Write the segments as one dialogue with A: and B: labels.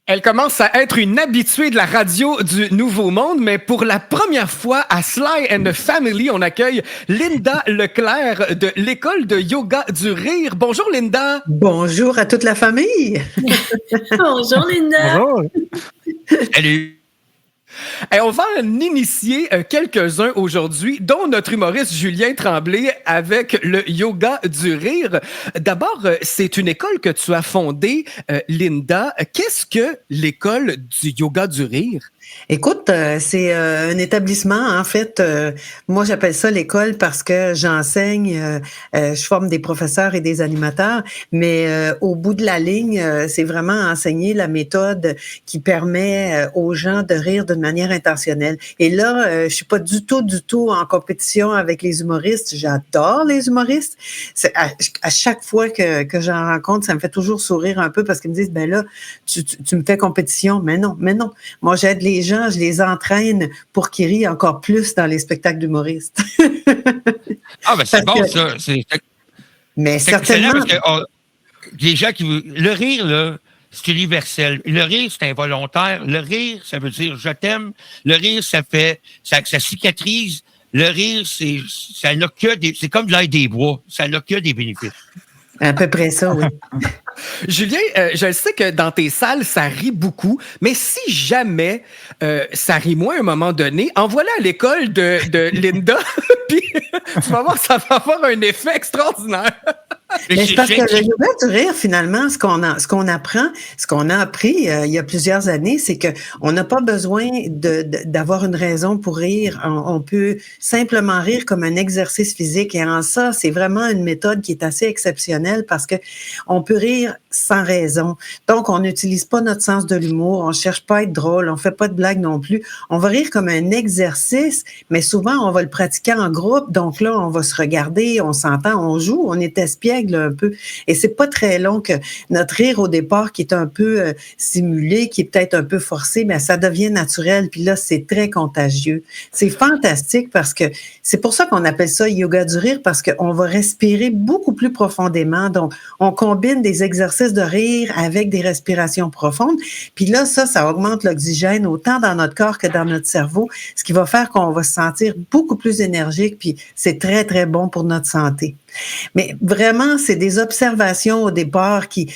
A: Elle commence à être une habituée de la radio du Nouveau Monde, mais pour la première fois à Sly and the Family, on accueille Linda Leclerc de l'École de yoga du rire. Bonjour Linda.
B: Bonjour à toute la famille.
C: Bonjour Linda.
A: Bonjour. Salut. Et on va en initier quelques-uns aujourd'hui, dont notre humoriste Julien Tremblay avec le yoga du rire. D'abord, c'est une école que tu as fondée, Linda. Qu'est-ce que l'école du yoga du rire?
B: Écoute, c'est un établissement, en fait. Moi, j'appelle ça l'école parce que j'enseigne, je forme des professeurs et des animateurs, mais au bout de la ligne, c'est vraiment enseigner la méthode qui permet aux gens de rire d'une manière intentionnelle. Et là, je suis pas du tout en compétition avec les humoristes. J'adore les humoristes. À chaque fois que j'en rencontre, ça me fait toujours sourire un peu parce qu'ils me disent, ben là, tu me fais compétition. Mais non. Moi, j'aide les gens, je les entraîne pour qu'ils rient encore plus dans les spectacles d'humoristes.
D: Ah, ben c'est bon, ça.
B: Mais
D: c'est
B: certainement.
D: Parce que les gens le rire, là, c'est universel. Le rire, c'est involontaire. Le rire, ça veut dire je t'aime. Le rire, ça cicatrise. Le rire, ça n'a que c'est comme de l'ail des bois. Ça n'a que des bénéfices.
B: À peu près ça, oui.
A: Julien, je sais que dans tes salles, ça rit beaucoup, mais si jamais ça rit moins à un moment donné, envoie-la à l'école de Linda, puis tu vas voir, ça va avoir un effet extraordinaire.
B: Mais c'est parce que le yoga du rire, finalement, ce qu'on a appris il y a plusieurs années, c'est que on n'a pas besoin d'avoir une raison pour rire. On peut simplement rire comme un exercice physique. Et en ça, c'est vraiment une méthode qui est assez exceptionnelle parce que on peut rire sans raison. Donc, on n'utilise pas notre sens de l'humour, on cherche pas à être drôle, on fait pas de blagues non plus. On va rire comme un exercice, mais souvent, on va le pratiquer en groupe. Donc là, on va se regarder, on s'entend, on joue, on est espiègle un peu. Et c'est pas très long que notre rire au départ, qui est un peu simulé, qui est peut-être un peu forcé, mais ça devient naturel. Puis là, c'est très contagieux. C'est fantastique parce que c'est pour ça qu'on appelle ça yoga du rire, parce qu'on va respirer beaucoup plus profondément. Donc, on combine des exercices de rire avec des respirations profondes. Puis là, ça augmente l'oxygène autant dans notre corps que dans notre cerveau, ce qui va faire qu'on va se sentir beaucoup plus énergique. Puis c'est très, très bon pour notre santé. Mais vraiment, c'est des observations au départ qui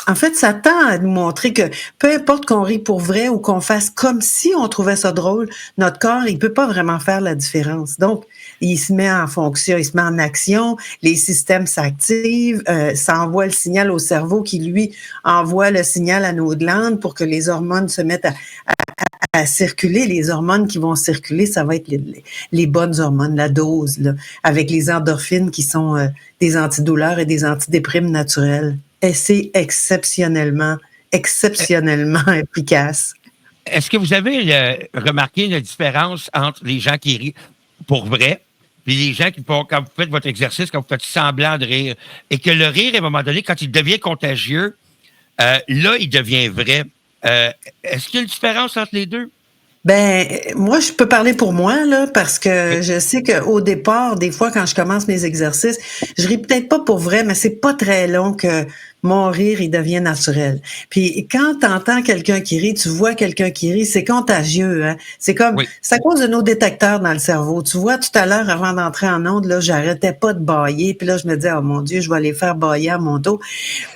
B: en fait, ça tend à nous montrer que peu importe qu'on rit pour vrai ou qu'on fasse comme si on trouvait ça drôle, notre corps, il peut pas vraiment faire la différence. Donc, il se met en fonction, il se met en action, les systèmes s'activent, ça envoie le signal au cerveau qui, lui, envoie le signal à nos glandes pour que les hormones se mettent à circuler. Les hormones qui vont circuler, ça va être les bonnes hormones, la dose, là, avec les endorphines qui sont des antidouleurs et des antidéprimes naturels. Et c'est exceptionnellement efficace.
D: Est-ce que vous avez remarqué une différence entre les gens qui rient pour vrai et les gens qui font, quand vous faites votre exercice, quand vous faites semblant de rire, et que le rire, à un moment donné, quand il devient contagieux, là, il devient vrai. Est-ce qu'il y a une différence entre les deux?
B: Ben, moi, je peux parler pour moi, là, parce que je sais qu'au départ, des fois, quand je commence mes exercices, je ris peut-être pas pour vrai, mais c'est pas très long que mon rire, il devient naturel. Puis quand t'entends quelqu'un qui rit, tu vois quelqu'un qui rit, c'est contagieux, hein. C'est comme, c'est à cause de nos détecteurs dans le cerveau. Tu vois, tout à l'heure, avant d'entrer en onde, là, j'arrêtais pas de bâiller, puis là, je me disais, oh mon Dieu, je vais aller faire bâiller à mon dos.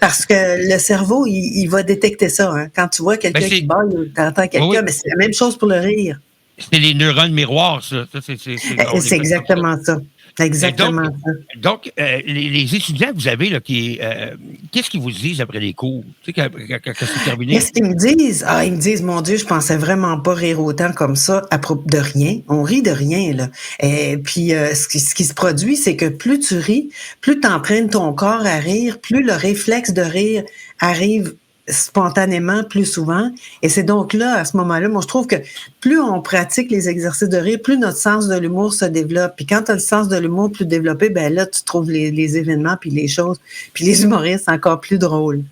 B: Parce que le cerveau, il va détecter ça, hein. Quand tu vois quelqu'un qui bâille ou t'entends quelqu'un, mais c'est la même chose pour le rire.
D: C'est les neurones miroirs, ça.
B: C'est exactement ça. Exactement ça.
D: Donc, les étudiants que vous avez, là, qu'est-ce qu'ils vous disent après les cours? Tu sais, quand c'est terminé?
B: Qu'est-ce qu'ils me disent? Ah, ils me disent, mon Dieu, je pensais vraiment pas rire autant comme ça à propos de rien. On rit de rien, là. Et puis, ce qui se produit, c'est que plus tu ris, plus tu entraînes ton corps à rire, plus le réflexe de rire arrive spontanément plus souvent. Et c'est donc là, à ce moment-là, moi, je trouve que plus on pratique les exercices de rire, plus notre sens de l'humour se développe. Puis quand tu as le sens de l'humour plus développé, ben là, tu trouves les événements, puis les choses, puis les humoristes encore plus drôles.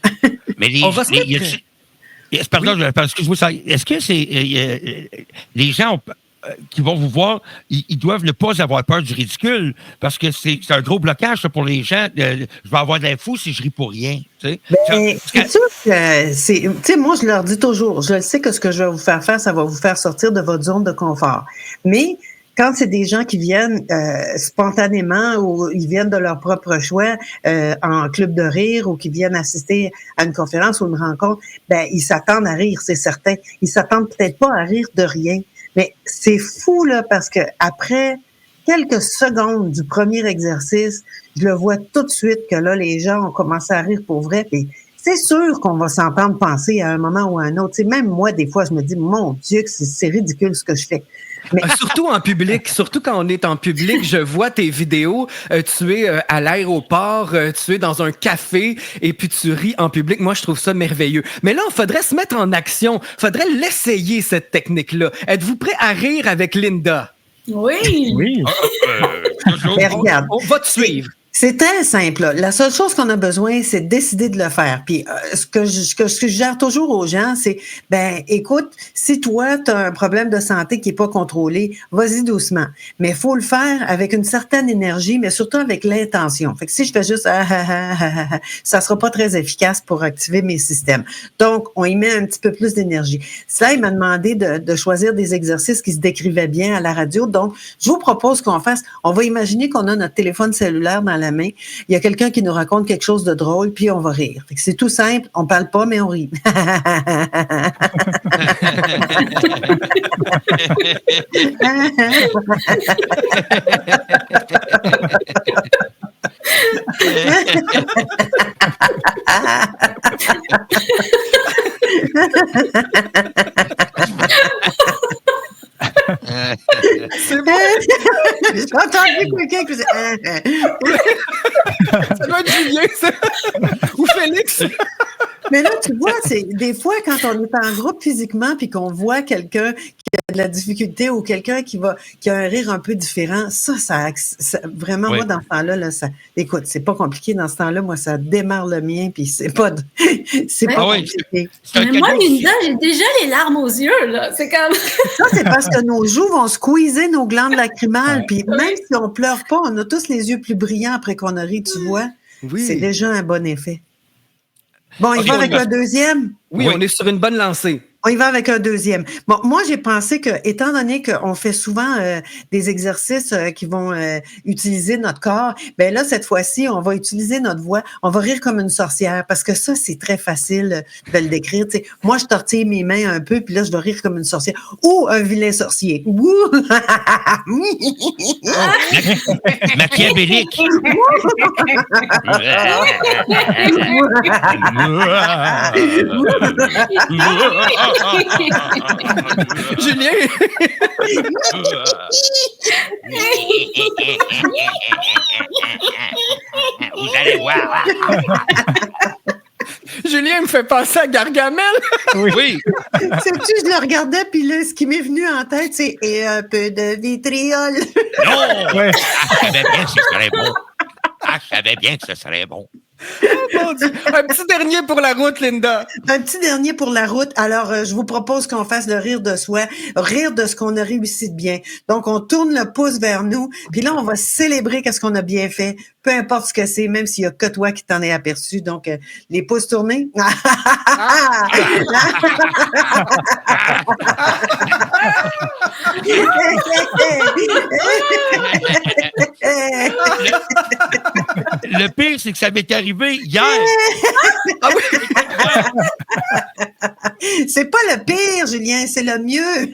D: Mais pardon, excuse-moi, est-ce que les gens qui vont vous voir, ils doivent ne pas avoir peur du ridicule parce que c'est un gros blocage ça, pour les gens. Je vais avoir de l'info si je ris pour rien.
B: C'est sûr que moi, je leur dis toujours, je sais que ce que je vais vous faire faire, ça va vous faire sortir de votre zone de confort. Mais quand c'est des gens qui viennent spontanément ou ils viennent de leur propre choix en club de rire ou qui viennent assister à une conférence ou une rencontre, ben ils s'attendent à rire, c'est certain. Ils s'attendent peut-être pas à rire de rien. Mais c'est fou, là, parce que après quelques secondes du premier exercice, je le vois tout de suite que là, les gens ont commencé à rire pour vrai. Puis c'est sûr qu'on va s'entendre penser à un moment ou à un autre. T'sais, même moi, des fois, je me dis, mon Dieu, que c'est ridicule ce que je fais. Mais...
A: Surtout en public, surtout quand on est en public, je vois tes vidéos, tu es à l'aéroport, tu es dans un café et puis tu ris en public. Moi, je trouve ça merveilleux. Mais là, il faudrait se mettre en action. Il faudrait l'essayer, cette technique-là. Êtes-vous prêt à rire avec Linda?
C: Oui.
E: Oui.
B: Mais regarde,
A: on va te suivre.
B: C'est très simple. Là. La seule chose qu'on a besoin, c'est de décider de le faire. Puis ce que je suggère toujours aux gens, c'est écoute, si toi, tu as un problème de santé qui n'est pas contrôlé, vas-y doucement. Mais il faut le faire avec une certaine énergie, mais surtout avec l'intention. Fait que si je fais juste ça sera pas très efficace pour activer mes systèmes. Donc, on y met un petit peu plus d'énergie. Ça, il m'a demandé de choisir des exercices qui se décrivaient bien à la radio. Donc, je vous propose qu'on fasse, on va imaginer qu'on a notre téléphone cellulaire dans la main. Il y a quelqu'un qui nous raconte quelque chose de drôle, puis on va rire. Fait que c'est tout simple, on parle pas, mais on rit.
A: C'est bon.
B: J'ai entendu quelqu'un qui faisait...
A: Ça doit être Julien, ça. Ou Félix.
B: Mais là, tu vois, c'est des fois, quand on est en groupe physiquement puis qu'on voit quelqu'un qui a de la difficulté ou quelqu'un qui a un rire un peu différent, ça vraiment,
D: oui.
B: Moi, dans ce temps-là, écoute, c'est pas compliqué dans ce temps-là. Moi, ça démarre le mien puis c'est pas compliqué.
C: Mais moi, Linda, j'ai déjà les larmes aux yeux, là. C'est comme...
B: Ça, c'est parce que nos joues vont squeezer nos glandes lacrymales. Puis même si on pleure pas, on a tous les yeux plus brillants après qu'on a ri, tu vois.
A: Oui.
B: C'est déjà un bon effet. Bon, il
A: Okay,
B: va avec le deuxième?
A: Oui, on est sur une bonne lancée.
B: On y va avec un deuxième. Bon, moi, j'ai pensé que, étant donné qu'on fait souvent des exercices qui vont utiliser notre corps, ben là, cette fois-ci, on va utiliser notre voix. On va rire comme une sorcière parce que ça, c'est très facile de le décrire. Tu sais, moi, je tortille mes mains un peu, puis là, je dois rire comme une sorcière. Ou un vilain sorcier. Ouh!
D: Machiavélique.
A: Julien!
D: Vous allez voir.
A: Julien me fait penser à Gargamel.
D: Oui.
B: Sais-tu, je le regardais, puis là, ce qui m'est venu en tête, c'est « et un peu de vitriol ».
D: Non!
E: Ouais.
D: Je savais bien que ce serait bon. Je savais bien que ce serait bon.
A: Oh, mon Dieu. Un petit dernier pour la route, Linda.
B: Un petit dernier pour la route. Alors, je vous propose qu'on fasse le rire de soi, rire de ce qu'on a réussi de bien. Donc, on tourne le pouce vers nous, puis là, on va célébrer qu'est-ce qu'on a bien fait, peu importe ce que c'est, même s'il y a que toi qui t'en es aperçu. Donc, les pouces tournés.
D: Le pire, c'est que ça m'est arrivé hier.
A: Ah oui.
B: C'est pas le pire, Julien, c'est le mieux.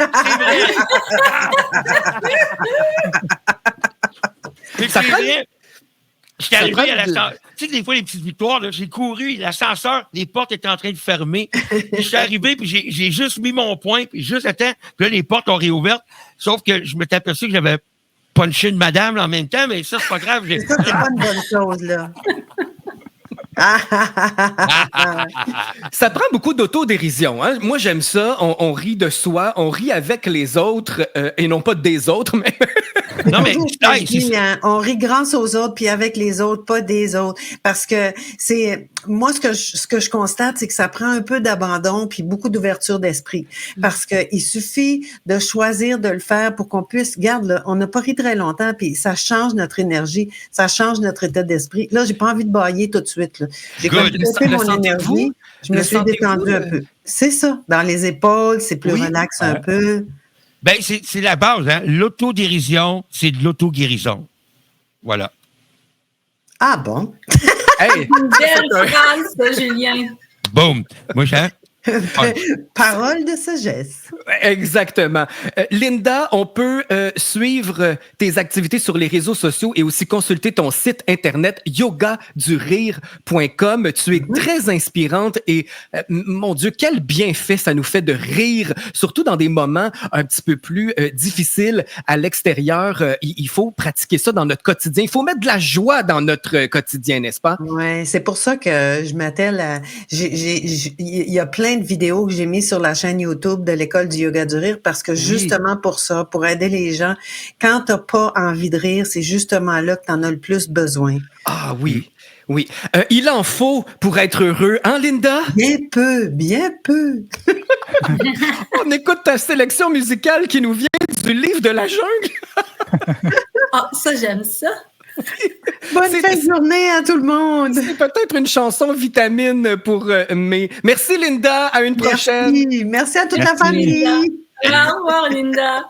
A: Ça prend-
D: J'étais arrivé
A: prend
D: à
A: de-
D: l'ascenseur. Tu sais, des fois, les petites victoires, là, j'ai couru, l'ascenseur, les portes étaient en train de fermer. Puis je suis arrivé, puis j'ai juste mis mon poing, puis juste attends, puis là, les portes ont réouvert. Sauf que je m'étais aperçu que j'avais punché une madame là, en même temps, mais ça, c'est pas grave.
B: Ça, c'est pas une bonne chose, là.
A: Ça prend beaucoup d'autodérision. Hein? Moi, j'aime ça. On rit de soi, on rit avec les autres et non pas des autres, mais
D: Non, mais
B: Je dis, hein, on rit grâce aux autres, puis avec les autres, pas des autres. Parce que c'est moi, ce que je constate, c'est que ça prend un peu d'abandon puis beaucoup d'ouverture d'esprit. Parce que il suffit de choisir de le faire pour qu'on puisse, regarde, là, on n'a pas ri très longtemps, puis ça change notre énergie, ça change notre état d'esprit. Là, j'ai pas envie de bailler tout de suite. Là. J'ai
D: Good.
B: comme mon énergie, je me suis détendue un peu. C'est ça. Dans les épaules, c'est plus relax un peu.
D: Ben, c'est la base, hein. L'autodérision, c'est de l'auto-guérison. Voilà.
B: Ah bon?
A: Hey,
C: Une belle phrase, ça, Julien.
D: Boum. Moi, j'ai...
B: Parole de sagesse.
A: exactement. Linda, on peut suivre tes activités sur les réseaux sociaux et aussi consulter ton site internet yogadurire.com. Tu es très inspirante et mon Dieu, quel bienfait ça nous fait de rire, surtout dans des moments un petit peu plus difficiles à l'extérieur. Il faut pratiquer ça dans notre quotidien. Il faut mettre de la joie dans notre quotidien, n'est-ce pas?
B: Oui, c'est pour ça que je m'attelle à... Il y a plein de vidéos que j'ai mis sur la chaîne YouTube de l'École du yoga du rire parce que justement pour ça, pour aider les gens, quand t'as pas envie de rire, c'est justement là que t'en as le plus besoin.
A: Ah oui, oui. Il en faut pour être heureux, hein, Linda?
B: Bien peu, bien peu.
A: On écoute ta sélection musicale qui nous vient du livre de la jungle.
C: Ah, ça, j'aime ça.
B: Bonne fin de journée à tout le monde.
A: C'est peut-être une chanson vitamine pour mai. Merci, Linda. À une prochaine.
B: Merci à toute
D: Merci.
B: la famille.
C: Au revoir, Linda.